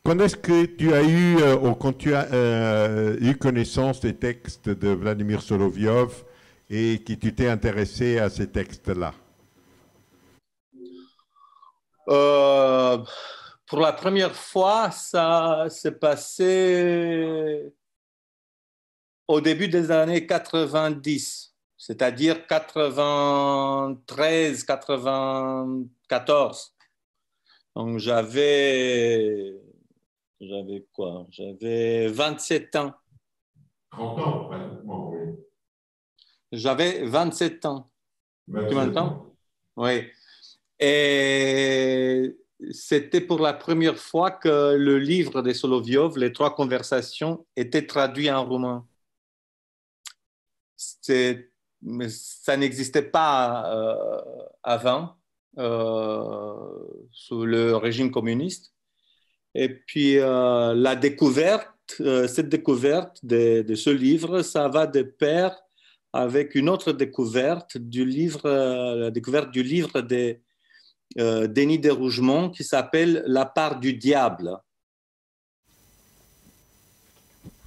Quand est-ce que tu as eu, ou quand tu as eu connaissance des textes de Vladimir Solovyov et que tu t'es intéressé à ces textes-là? Pour la première fois, ça s'est passé au début des années 90, c'est-à-dire 93, 94. Donc j'avais quoi? J'avais 27 ans. 30 ans, pratiquement, oui. J'avais 27 ans. 27 Tu m'entends? ans. Oui. Et c'était pour la première fois que le livre de Solovyov, Les Trois Conversations, était traduit en roumain. Ça n'existait pas avant, sous le régime communiste. Et puis la découverte, cette découverte de ce livre, ça va de pair avec une autre découverte du livre, la découverte du livre de Denis de Rougemont qui s'appelle La part du diable.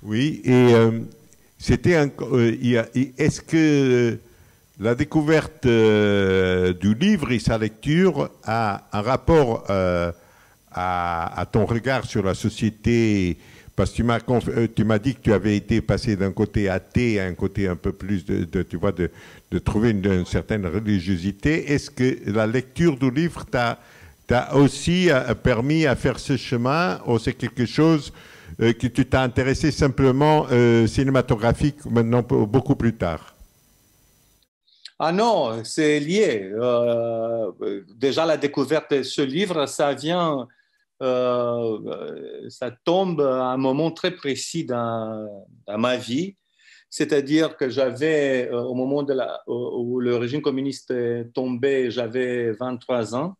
Oui, et est-ce que la découverte du livre et sa lecture a un rapport à ton regard sur la société? Parce que tu m'as dit que tu avais été passé d'un côté athée à un côté un peu plus tu vois, de trouver une certaine religiosité. Est-ce que la lecture du livre t'a aussi permis à faire ce chemin, ou c'est quelque chose que tu t'as intéressé simplement cinématographique maintenant beaucoup plus tard? Ah non, c'est lié. Déjà, la découverte de ce livre, ça tombe à un moment très précis dans ma vie. C'est-à-dire que j'avais, au moment où le régime communiste est tombé, j'avais 23 ans.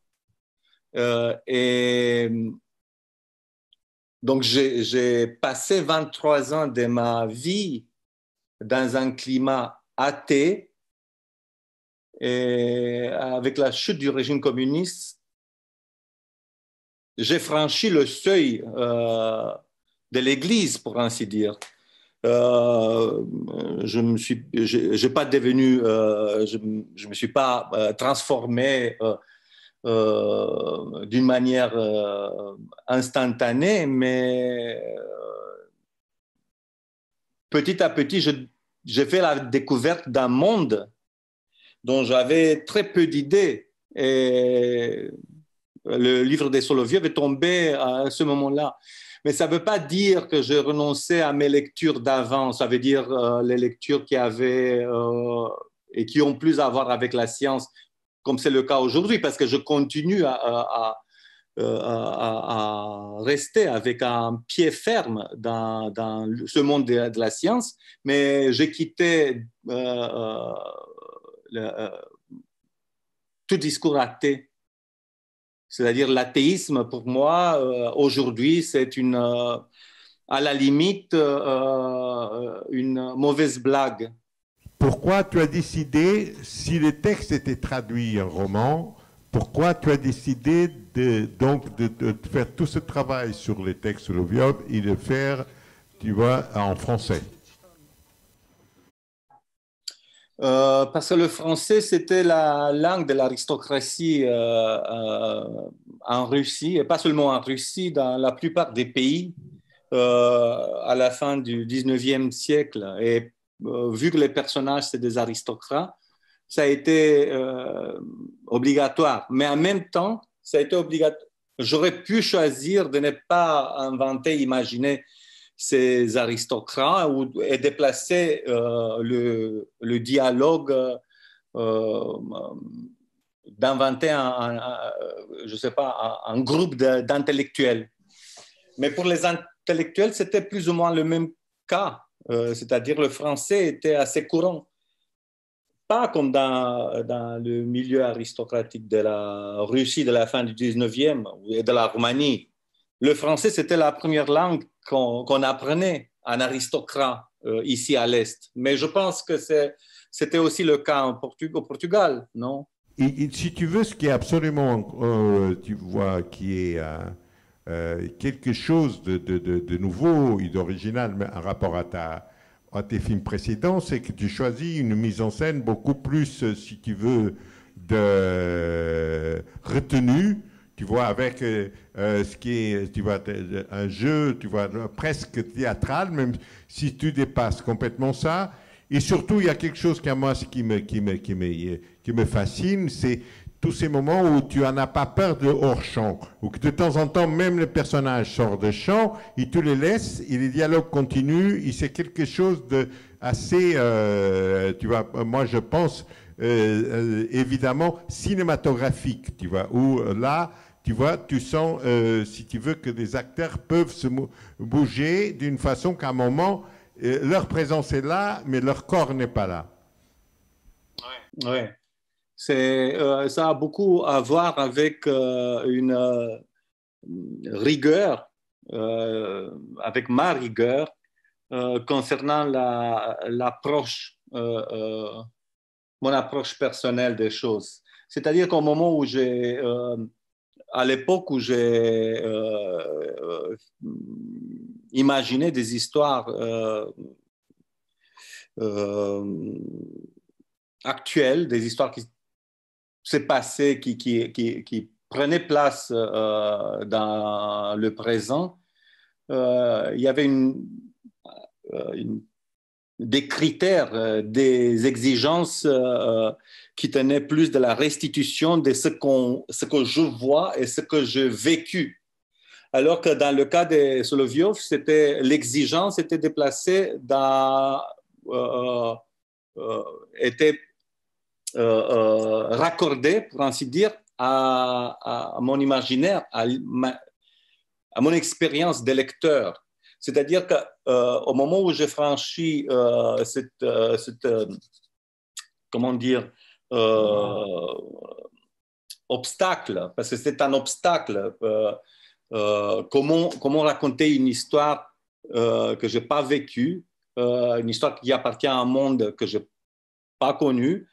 Et donc, j'ai passé 23 ans de ma vie dans un climat athée. Et avec la chute du régime communiste, j'ai franchi le seuil de l'Église, pour ainsi dire. J'ai pas devenu, je me suis pas transformé d'une manière instantanée, mais petit à petit, j'ai fait la découverte d'un monde dont j'avais très peu d'idées. Et le livre des Solovyov est tombé à ce moment-là. Mais ça ne veut pas dire que j'ai renoncé à mes lectures d'avant. Ça veut dire les lectures qui avaient et qui ont plus à voir avec la science, comme c'est le cas aujourd'hui, parce que je continue à rester avec un pied ferme dans ce monde de la science, mais j'ai quitté tout discours athée. C'est-à-dire l'athéisme, pour moi, aujourd'hui, c'est à la limite une mauvaise blague. Pourquoi tu as décidé, si les textes étaient traduits en roman, pourquoi tu as décidé de faire tout ce travail sur les textes Solovyov et de faire, tu vois, en français? Parce que le français, c'était la langue de l'aristocratie en Russie, et pas seulement en Russie, dans la plupart des pays à la fin du 19e siècle. Et vu que les personnages, c'est des aristocrates, ça a été obligatoire. Mais en même temps, ça a été obligatoire. J'aurais pu choisir de ne pas inventer, imaginer ces aristocrates et déplacer le dialogue, d'inventer je sais pas, un groupe d'intellectuels. Mais pour les intellectuels, c'était plus ou moins le même cas, c'est-à-dire le français était assez courant. Pas comme dans le milieu aristocratique de la Russie de la fin du 19e et de la Roumanie. Le français, c'était la première langue qu'on apprenait en aristocrate ici à l'Est. Mais je pense que c'était aussi le cas au Portugal, non? Et si tu veux, ce qui est absolument, tu vois, qui est quelque chose de nouveau et d'original en rapport à tes films précédents, c'est que tu choisis une mise en scène beaucoup plus, si tu veux, de retenue, tu vois, avec ce qui est, tu vois, un jeu, tu vois, presque théâtral, même si tu dépasses complètement ça. Et surtout, il y a quelque chose qui, à moi, qui me fascine, c'est tous ces moments où tu n'en as pas peur de hors-champ, où de temps en temps, même le personnage sort de champ, et tu les laisses, et les dialogues continuent, et c'est quelque chose de assez, tu vois, moi je pense, évidemment, cinématographique, tu vois, où là, tu vois, tu sens, si tu veux, que des acteurs peuvent se bouger d'une façon qu'à un moment, leur présence est là, mais leur corps n'est pas là. Ouais. Ça a beaucoup à voir avec une rigueur, avec ma rigueur, concernant l'approche, mon approche personnelle des choses. C'est-à-dire qu'au moment où à l'époque où j'ai imaginé des histoires actuelles, des histoires qui s'est passé, qui prenait place dans le présent, il y avait des critères, des exigences qui tenaient plus de la restitution de ce que je vois et ce que j'ai vécu. Alors que dans le cas de Solovyov, l'exigence était déplacée était raccordé, pour ainsi dire, à mon imaginaire, à mon expérience de lecteur. C'est-à-dire qu'au moment où j'ai franchi comment dire, obstacle, parce que c'est un obstacle, comment raconter une histoire que je n'ai pas vécue, une histoire qui appartient à un monde que je n'ai pas connu,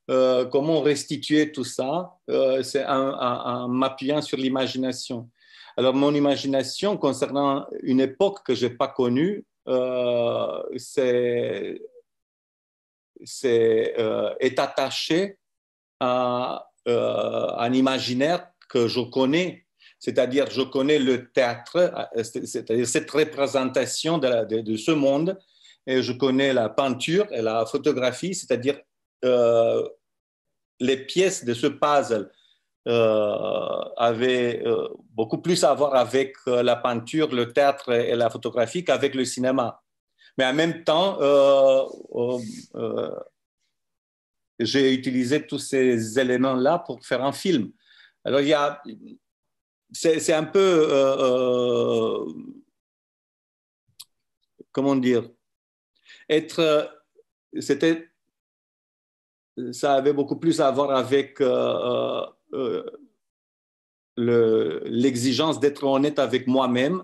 comment restituer tout ça, c'est en m'appuyant sur l'imagination. Alors, mon imagination concernant une époque que je n'ai pas connue, est attachée à un imaginaire que je connais. C'est-à-dire, je connais le théâtre, c'est-à-dire cette représentation de ce monde, et je connais la peinture et la photographie, c'est-à-dire les pièces de ce puzzle avaient beaucoup plus à voir avec la peinture, le théâtre et la photographie qu'avec le cinéma. Mais en même temps, j'ai utilisé tous ces éléments-là pour faire un film. Alors, c'est un peu, comment dire, ça avait beaucoup plus à voir avec l'exigence d'être honnête avec moi-même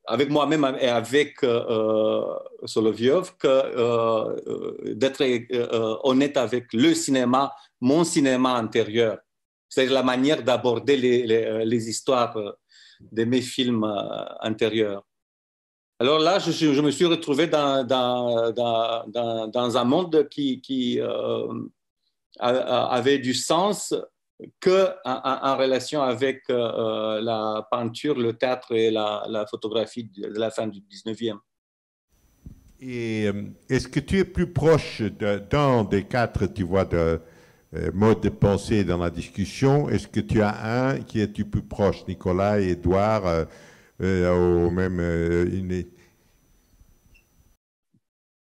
avec moi-même et avec Solovyov que d'être honnête avec le cinéma, mon cinéma intérieur. C'est la manière d'aborder les histoires de mes films intérieurs. Alors là, je me suis retrouvé dans un monde qui avait du sens en relation avec la peinture, le théâtre et la photographie de la fin du 19e. Et est-ce que tu es plus proche d'un des quatre, tu vois, de modes de pensée dans la discussion? Est-ce que tu as un qui est plus proche, Nicolas et Édouard, ou même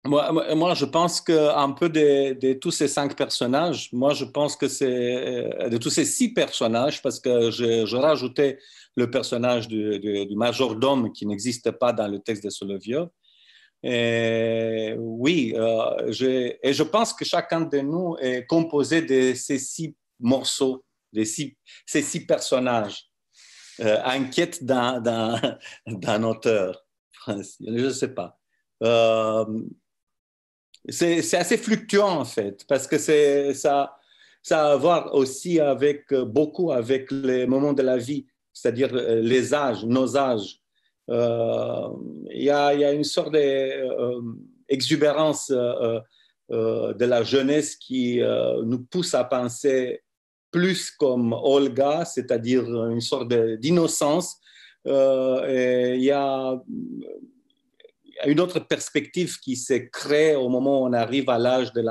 Moi, je pense qu'un peu de tous ces 5 personnages, moi, je pense que c'est de tous ces 6 personnages, parce que je rajoutais le personnage du majordome qui n'existe pas dans le texte de Solovyov. Et oui, et je pense que chacun de nous est composé de ces 6 morceaux, ces 6 personnages en quête d'un auteur. Je ne sais pas. C'est assez fluctuant en fait, parce que ça a à voir aussi avec, beaucoup avec les moments de la vie, c'est-à-dire les âges, nos âges. Il y a une sorte d'exubérance de la jeunesse qui nous pousse à penser plus comme Olga, c'est-à-dire une sorte d'innocence. Et il y a une autre perspective qui se crée au moment où on arrive à l'âge de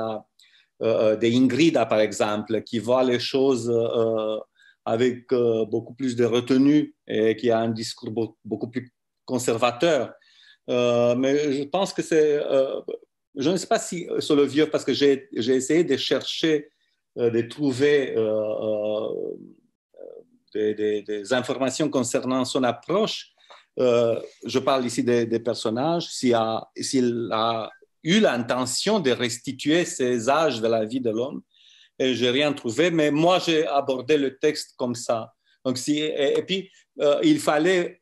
Ingrida, par exemple, qui voit les choses avec beaucoup plus de retenue et qui a un discours beaucoup plus conservateur. Mais je pense que c'est... je ne sais pas si sur le vieux, parce que j'ai essayé de chercher, de trouver des informations concernant son approche. Je parle ici des personnages, s'il a eu l'intention de restituer ces âges de la vie de l'homme. Et je n'ai rien trouvé, mais moi, j'ai abordé le texte comme ça. Donc, et puis, il fallait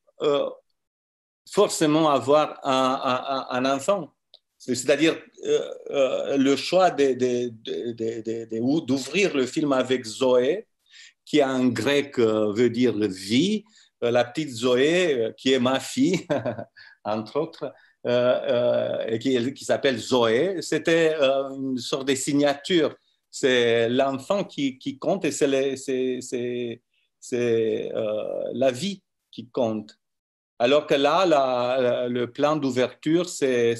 forcément avoir un enfant. C'est-à-dire le choix d'ouvrir le film avec Zoé, qui en grec veut dire vie, la petite Zoé, qui est ma fille, entre autres, et qui s'appelle Zoé, c'était une sorte de signature. C'est l'enfant qui compte et c'est la vie qui compte. Alors que là, le plan d'ouverture, c'est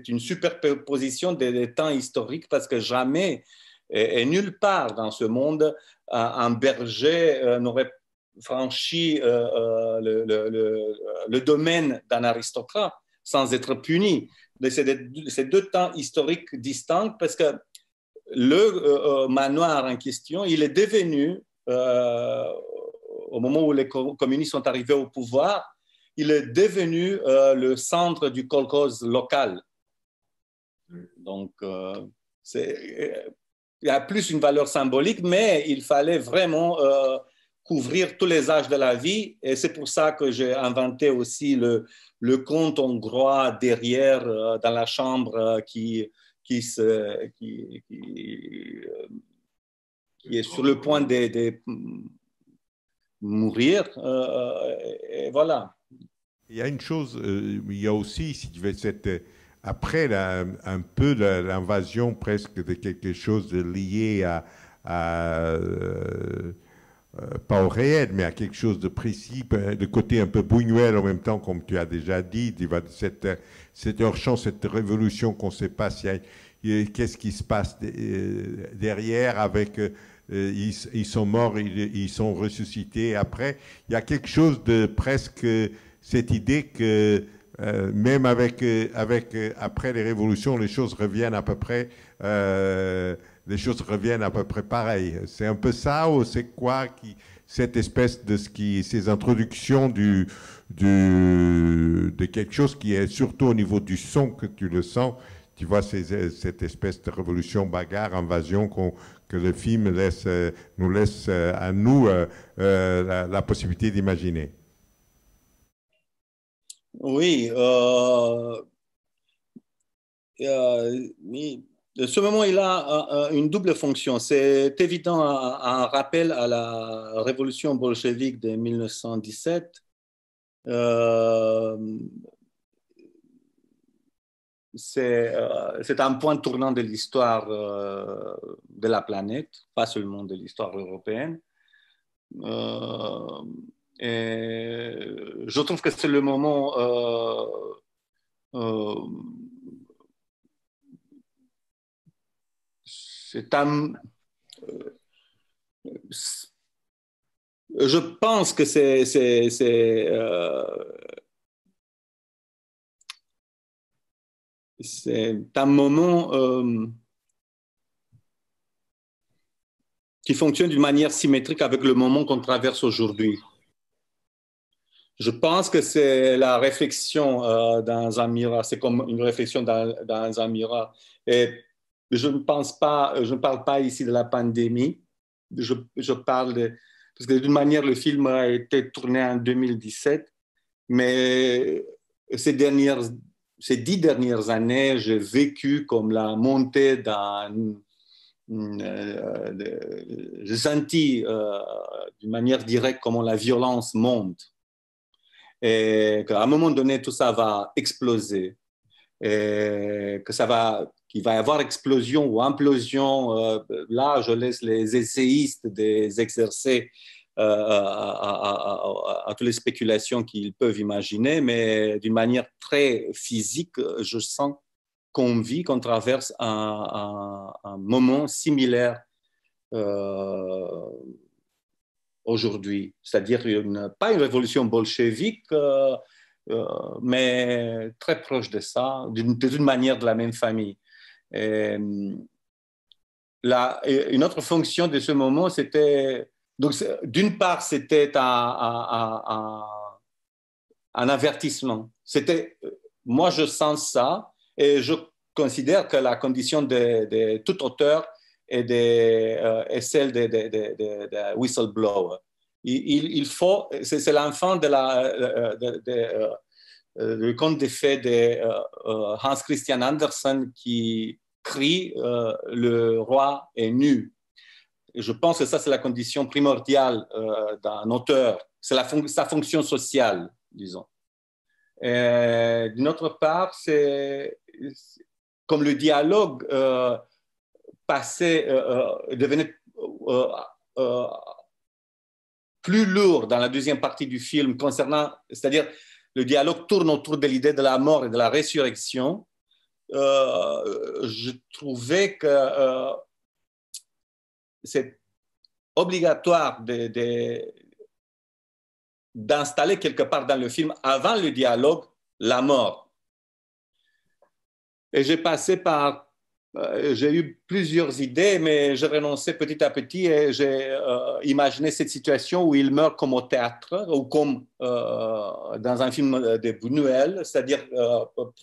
une superposition des temps historiques parce que jamais et nulle part dans ce monde, un berger n'aurait franchi le domaine d'un aristocrate sans être puni. C'est deux temps historiques distincts parce que le manoir en question, il est devenu, au moment où les communistes sont arrivés au pouvoir, il est devenu le centre du kolkhoz local. Donc, il y a plus une valeur symbolique, mais il fallait vraiment couvrir tous les âges de la vie. Et c'est pour ça que j'ai inventé aussi le conte hongrois derrière, dans la chambre, qui est sur le point de mourir. Et voilà. Il y a une chose, il y a aussi, si tu veux, après un peu l'invasion presque de quelque chose de lié pas au réel, mais à quelque chose de précis, le côté un peu Buñuel en même temps, comme tu as déjà dit, cette hors-champ, cette révolution qu'on ne sait pas qu'est-ce qui se passe derrière avec... ils sont morts, ils sont ressuscités après. Il y a quelque chose de presque... cette idée que même après les révolutions, les choses reviennent à peu près pareilles. C'est un peu ça ou c'est quoi cette espèce de ces introductions de quelque chose qui est surtout au niveau du son que tu le sens. Tu vois cette espèce de révolution, bagarre, invasion que le film nous laisse à nous la possibilité d'imaginer. Oui, ce moment, il a une double fonction. C'est évident un rappel à la révolution bolchevique de 1917. C'est un point tournant de l'histoire de la planète, pas seulement de l'histoire européenne. Et je trouve que c'est le moment je pense que c'est un moment qui fonctionne d'une manière symétrique avec le moment qu'on traverse aujourd'hui. Je pense que c'est la réflexion dans un miroir, c'est comme une réflexion dans un miroir. Et je ne parle pas ici de la pandémie, je parle parce que d'une manière, le film a été tourné en 2017, mais ces 10 dernières années, j'ai vécu comme la montée j'ai senti d'une manière directe comment la violence monte et qu'à un moment donné, tout ça va exploser et qu'il va y avoir explosion ou implosion. Là, je laisse les essayistes des exercer à toutes les spéculations qu'ils peuvent imaginer, mais d'une manière très physique, je sens qu'on traverse un moment similaire aujourd'hui, c'est-à-dire pas une révolution bolchevique, mais très proche de ça, d'une manière de la même famille. Et, une autre fonction de ce moment, c'était, donc d'une part, c'était un avertissement. C'était, moi, je sens ça et je considère que la condition de tout auteur est celle de whistleblower. Il faut, c'est l'enfant le conte des fées de Hans Christian Andersen qui crie le roi est nu. Et je pense que ça, c'est la condition primordiale d'un auteur. C'est sa fonction sociale, disons. D'une autre part, c'est comme le dialogue devenait plus lourd dans la deuxième partie du film concernant, c'est-à-dire le dialogue tourne autour de l'idée de la mort et de la résurrection. Je trouvais que c'est obligatoire d'installer quelque part dans le film, avant le dialogue, la mort. Et j'ai eu plusieurs idées, mais j'ai renoncé petit à petit et j'ai imaginé cette situation où il meurt comme au théâtre ou comme dans un film de Buñuel, c'est-à-dire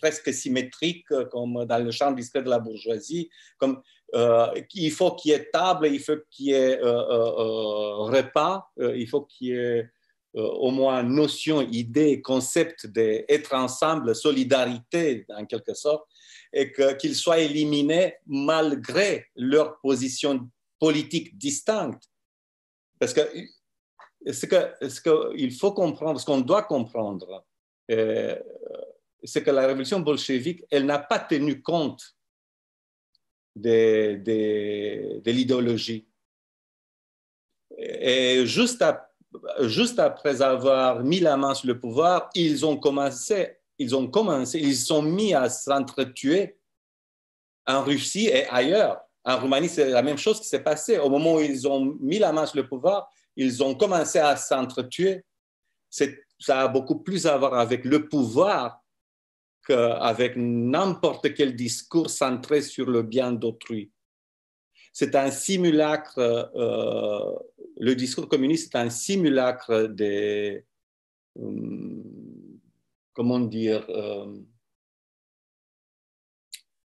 presque symétrique, comme dans Le chant discret de la bourgeoisie, comme il faut qu'il y ait table, il faut qu'il y ait repas, il faut qu'il y ait au moins notion, idée, concept d'être ensemble, solidarité en quelque sorte, et qu'ils soient éliminés malgré leur position politique distincte. Parce que ce qu'il faut comprendre, ce qu'on doit comprendre, c'est que la révolution bolchevique, elle n'a pas tenu compte de l'idéologie. Et juste après avoir mis la main sur le pouvoir, ils sont mis à s'entretuer en Russie et ailleurs. En Roumanie, c'est la même chose qui s'est passée. Au moment où ils ont mis la main sur le pouvoir, ils ont commencé à s'entretuer. Ça a beaucoup plus à voir avec le pouvoir qu'avec n'importe quel discours centré sur le bien d'autrui. C'est un simulacre, le discours communiste est un simulacre comment dire,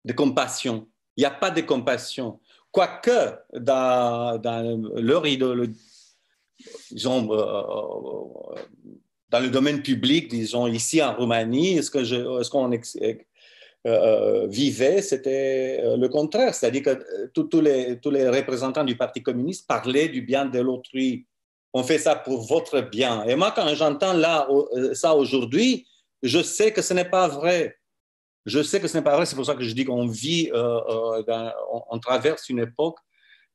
de compassion. Il n'y a pas de compassion. Quoique, dans leur idéologie, disons, dans le domaine public, disons, ici en Roumanie, ce qu'on vivait, c'était le contraire. C'est-à-dire que tous les représentants du Parti communiste parlaient du bien de l'autrui. On fait ça pour votre bien. Et moi, quand j'entends là ça aujourd'hui, je sais que ce n'est pas vrai. Je sais que ce n'est pas vrai. C'est pour ça que je dis qu'on vit, on traverse une époque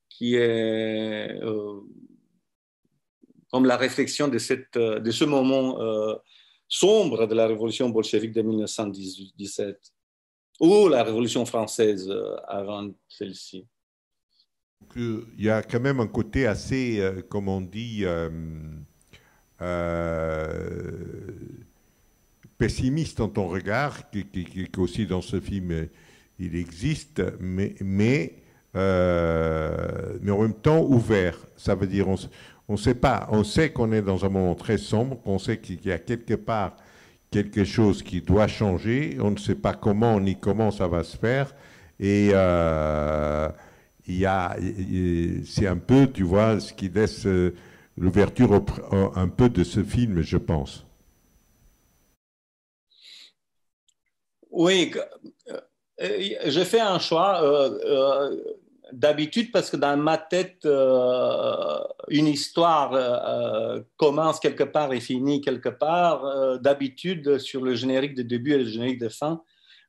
qui est comme la réflexion de ce moment sombre de la révolution bolchevique de 1917 ou la révolution française avant celle-ci. Il y a quand même un côté assez, comme on dit, pessimiste dans ton regard, qui aussi dans ce film, il existe, mais en même temps ouvert. Ça veut dire, on sait pas, on sait qu'on est dans un moment très sombre, qu'on sait qu'il y a quelque part quelque chose qui doit changer, on ne sait pas comment ni comment ça va se faire, et c'est un peu, tu vois, ce qui laisse l'ouverture un peu de ce film, je pense. Oui, j'ai fait un choix. d'habitude, parce que dans ma tête, une histoire commence quelque part et finit quelque part. D'habitude, sur le générique de début et le générique de fin,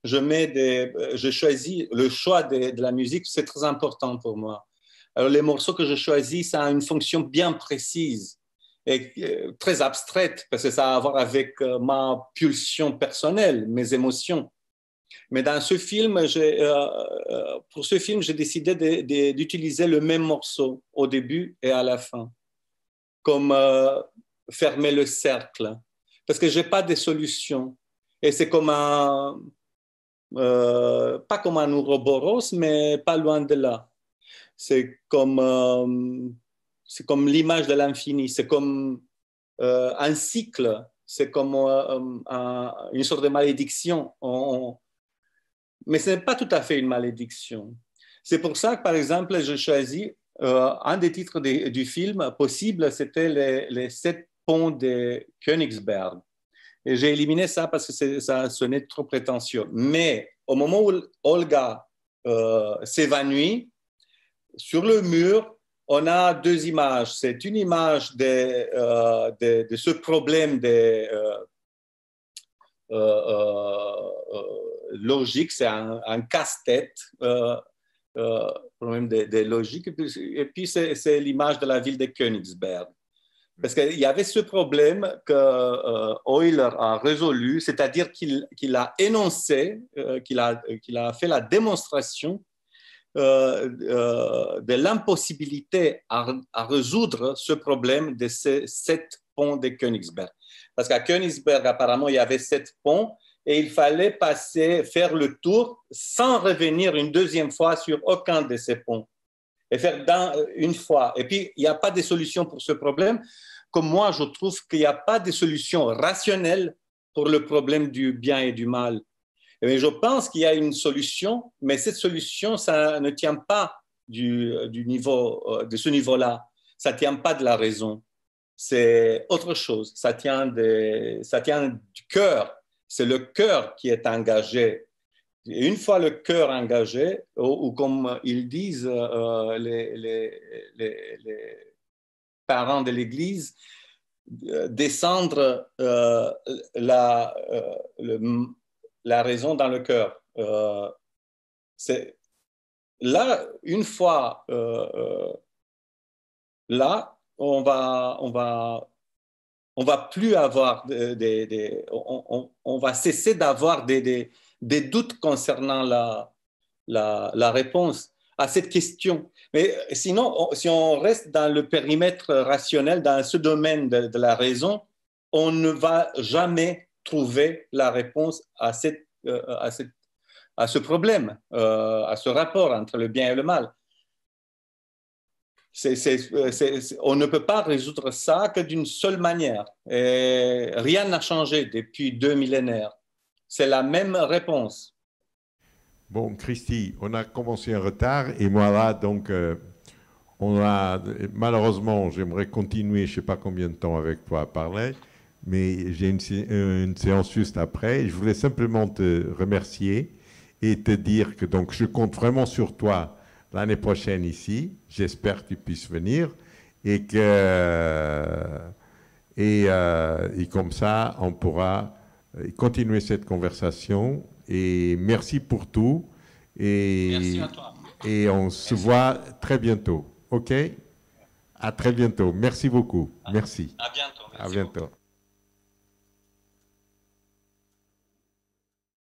je choisis le choix de la musique, c'est très important pour moi. Alors, les morceaux que je choisis, ça a une fonction bien précise et très abstraite, parce que ça a à voir avec ma pulsion personnelle, mes émotions. Mais dans ce film, pour ce film, j'ai décidé d'utiliser le même morceau au début et à la fin, comme fermer le cercle, parce que je n'ai pas de solution. Et c'est comme pas comme un Ouroboros, mais pas loin de là. C'est comme l'image de l'infini, c'est comme un cycle, c'est comme une sorte de malédiction. Mais ce n'est pas tout à fait une malédiction. C'est pour ça que, par exemple, je choisis un des titres du film possible, c'était les 7 ponts de Königsberg. Et j'ai éliminé ça parce que ça sonnait trop prétentieux. Mais au moment où Olga s'évanouit, sur le mur, on a 2 images. C'est une image de ce problème logique, c'est un casse-tête, problème de logique. Et puis c'est l'image de la ville de Königsberg. Parce qu'il y avait ce problème que Euler a résolu, c'est-à-dire qu'il a énoncé, qu'il a fait la démonstration de l'impossibilité à résoudre ce problème de ces 7 ponts de Königsberg. Parce qu'à Königsberg, apparemment, il y avait 7 ponts et il fallait faire le tour sans revenir une deuxième fois sur aucun de ces ponts. Et faire une fois. Et puis, il n'y a pas de solution pour ce problème. Comme moi, je trouve qu'il n'y a pas de solution rationnelle pour le problème du bien et du mal. Mais je pense qu'il y a une solution, mais cette solution, ça ne tient pas de ce niveau-là. Ça ne tient pas de la raison. C'est autre chose. Ça tient du cœur. C'est le cœur qui est engagé. Et une fois le cœur engagé, ou comme ils disent les parents de l'Église, descendre la raison dans le cœur. Là, une fois là, on va plus avoir on va cesser d'avoir des doutes concernant la réponse à cette question. Mais sinon, si on reste dans le périmètre rationnel, dans ce domaine de la raison, on ne va jamais trouver la réponse à ce problème, à ce rapport entre le bien et le mal. On ne peut pas résoudre ça que d'une seule manière. Et rien n'a changé depuis 2 millénaires. C'est la même réponse. Bon, Christy, on a commencé en retard et moi là, donc, malheureusement, j'aimerais continuer, je ne sais pas combien de temps avec toi à parler, mais j'ai une séance juste après. Je voulais simplement te remercier et te dire que donc, je compte vraiment sur toi l'année prochaine ici. J'espère que tu puisses venir et comme ça, on pourra continuer cette conversation. Et merci pour tout. Merci à toi. Et on se voit très bientôt. OK? À très bientôt. Merci beaucoup. Merci. À bientôt. À bientôt.